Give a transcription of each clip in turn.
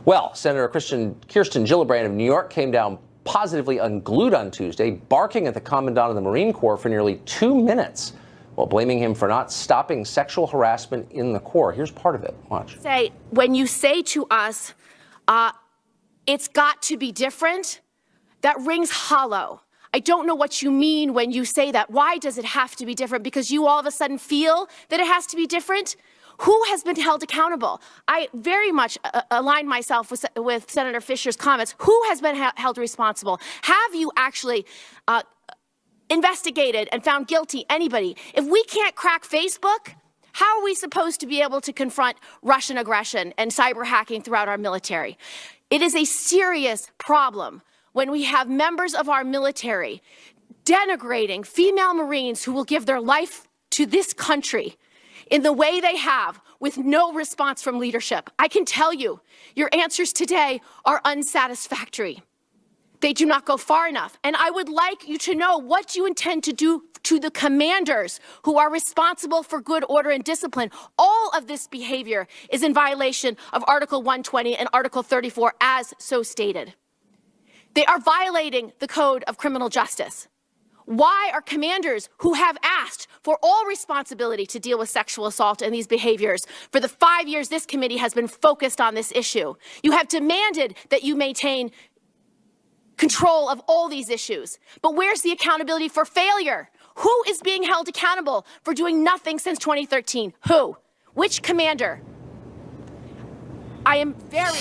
Well, Senator Kirsten Gillibrand of New York came down positively unglued on Tuesday, barking at the Commandant of the Marine Corps for nearly 2 minutes while blaming him for not stopping sexual harassment in the Corps. Here's part of it. Watch. When you say to us, it's got to be different, that rings hollow. I don't know what you mean when you say that. Why does it have to be different? Because you all of a sudden feel that it has to be different? Who has been held accountable? I very much align myself with Senator Fisher's comments. Who has been held responsible? Have you actually investigated and found guilty anybody? If we can't crack Facebook, how are we supposed to be able to confront Russian aggression and cyber hacking throughout our military? It is a serious problem when we have members of our military denigrating female Marines who will give their life to this country in the way they have, with no response from leadership. I can tell you, your answers today are unsatisfactory. They do not go far enough. And I would like you to know what you intend to do to the commanders who are responsible for good order and discipline. All of this behavior is in violation of Article 120 and Article 34 as so stated. They are violating the Code of Criminal Justice. Why are commanders who have asked for all responsibility to deal with sexual assault and these behaviors for the 5 years this committee has been focused on this issue? You have demanded that you maintain control of all these issues. But where's the accountability for failure? Who is being held accountable for doing nothing since 2013? Who? Which commander? I am very...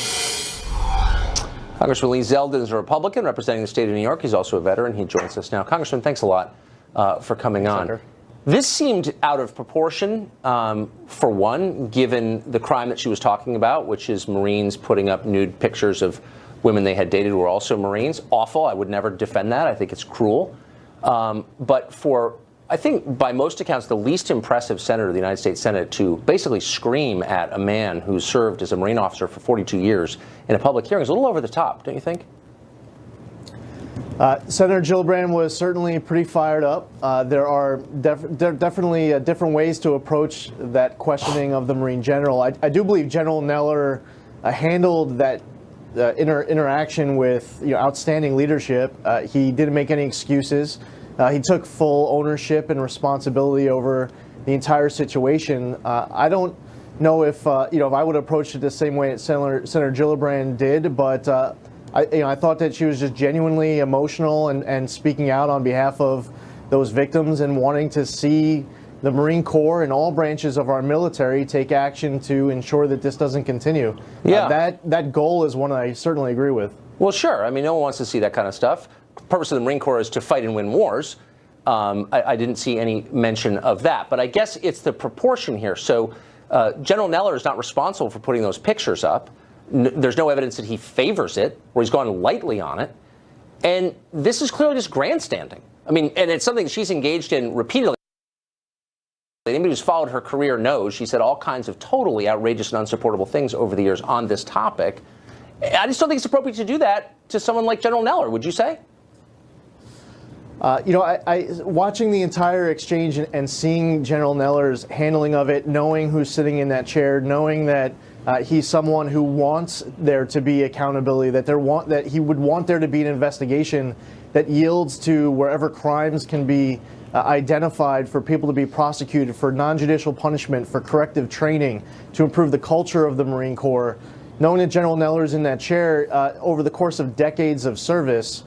Congressman Lee Zeldin is a Republican representing the state of New York. He's also a veteran. He joins us now. Congressman, thanks a lot for coming on. Senator. This seemed out of proportion, for one, given the crime that she was talking about, which is Marines putting up nude pictures of women they had dated who were also Marines. Awful. I would never defend that. I think it's cruel. But for, I think, by most accounts, the least impressive senator of the United States Senate to basically scream at a man who served as a Marine officer for 42 years in a public hearing is a little over the top, don't you think? Senator Gillibrand was certainly pretty fired up. There are definitely different ways to approach that questioning of the Marine General. I do believe General Neller handled that interaction with outstanding leadership. He didn't make any excuses. He took full ownership and responsibility over the entire situation. I don't know if if I would approach it the same way that Senator Gillibrand did, but I thought that she was just genuinely emotional and speaking out on behalf of those victims and wanting to see the Marine Corps and all branches of our military take action to ensure that this doesn't continue. Yeah, that goal is one I certainly agree with. Well, sure. I mean, no one wants to see that kind of stuff. The purpose of the Marine Corps is to fight and win wars. I didn't see any mention of that, but I guess it's the proportion here. So General Neller is not responsible for putting those pictures up. There's no evidence that he favors it or he's gone lightly on it. And this is clearly just grandstanding. I mean, and it's something she's engaged in repeatedly. Anybody who's followed her career knows she said all kinds of totally outrageous and unsupportable things over the years on this topic. I just don't think it's appropriate to do that to someone like General Neller, would you say? Watching the entire exchange and seeing General Neller's handling of it, knowing who's sitting in that chair, knowing that he's someone who wants there to be accountability, that he would want there to be an investigation that yields to wherever crimes can be identified for people to be prosecuted, for non-judicial punishment, for corrective training, to improve the culture of the Marine Corps. Knowing that General Neller's in that chair over the course of decades of service,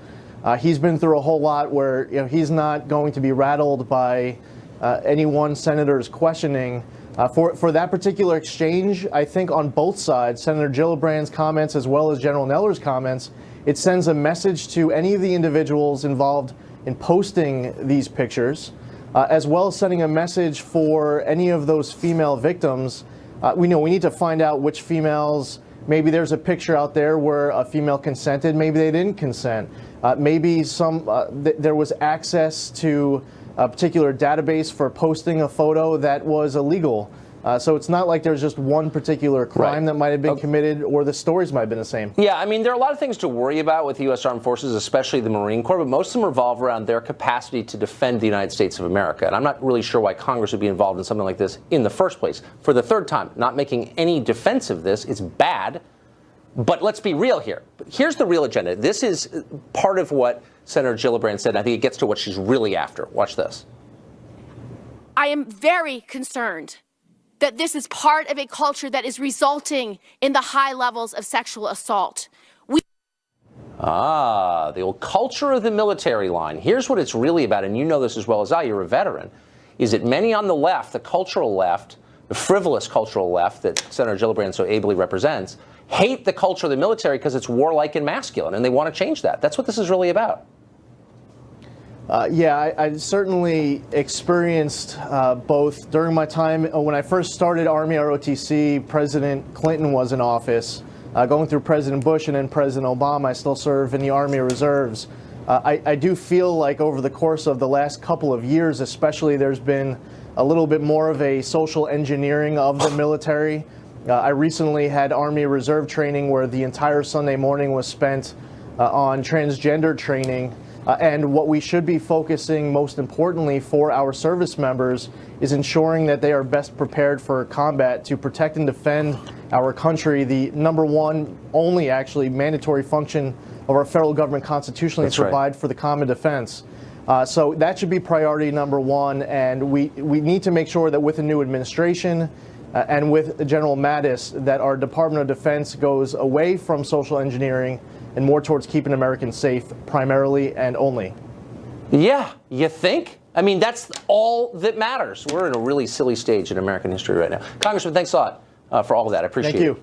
he's been through a whole lot where he's not going to be rattled by any one senator's questioning. For that particular exchange, I think on both sides, Senator Gillibrand's comments as well as General Neller's comments, it sends a message to any of the individuals involved in posting these pictures, as well as sending a message for any of those female victims. We need to find out which females. Maybe there's a picture out there where a female consented, maybe they didn't consent. Maybe there was access to a particular database for posting a photo that was illegal. So it's not like there's just one particular crime that might have been committed, or the stories might have been the same. Yeah, I mean, there are a lot of things to worry about with the U.S. Armed Forces, especially the Marine Corps, but most of them revolve around their capacity to defend the United States of America. And I'm not really sure why Congress would be involved in something like this in the first place. For the third time, not making any defense of this, it's bad. But let's be real here. Here's the real agenda. This is part of what Senator Gillibrand said. I think it gets to what she's really after. Watch this. I am very concerned that this is part of a culture that is resulting in the high levels of sexual assault. The old culture of the military line. Here's what it's really about, and you know this as well as I, you're a veteran, is that many on the left, the cultural left, the frivolous cultural left that Senator Gillibrand so ably represents, hate the culture of the military because it's warlike and masculine, and they want to change that. That's what this is really about. I certainly experienced both during my time when I first started Army ROTC. President Clinton was in office. Going through President Bush and then President Obama, I still serve in the Army Reserves. I do feel like over the course of the last couple of years, especially, there's been a little bit more of a social engineering of the military. I recently had Army Reserve training where the entire Sunday morning was spent on transgender training. And what we should be focusing most importantly for our service members is ensuring that they are best prepared for combat to protect and defend our country, the number one, only actually mandatory function of our federal government constitutionally to provide for the common defense. So that should be priority number one, and we need to make sure that with the new administration and with General Mattis that our Department of Defense goes away from social engineering and more towards keeping Americans safe primarily and only. Yeah, you think? I mean, that's all that matters. We're in a really silly stage in American history right now. Congressman, thanks a lot for all of that. I appreciate it. Thank you.